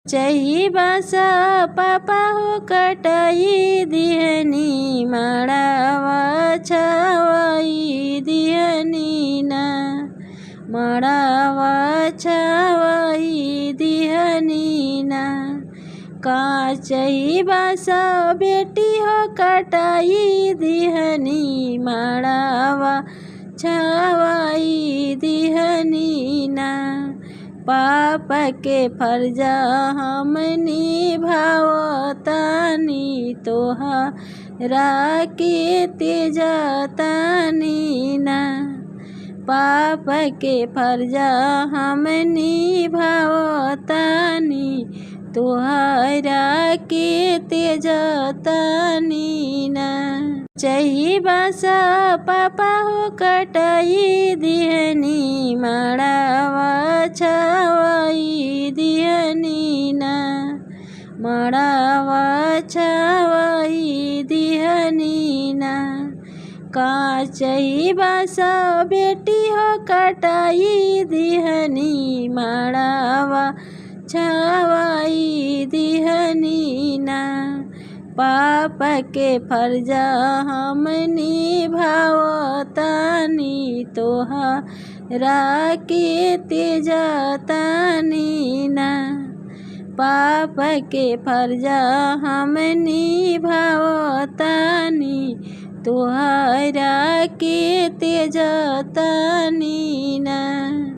चही बासा पापा हो कटाई दिहनी मड़ावा छावाई दिहनी ना मड़ावा छावाई दिहनी ना का चही बासा बेटी हो कटाई दिहनी मड़ावा छावाई दिहनी ना पापा के फर्जा हम निभावतानी तोहरा के तेजतानी ना पापा के फर्जा हम निभावतानी तोहरा के तेजतानी ना चही बासा पापा हो कटाई दिहनी मड़ावा छावाई दिहनी ना मड़ावा छावाई दिहनी ना का चही बासा बेटी हो कटाई दिहनी मड़ावा छावाई दिहनी ना पापा के फर्जा हम निभावतानी तोहरा के तेजतानी ना पापा के फर्जा हम निभावतानी तोहरा के तेजतानी ना।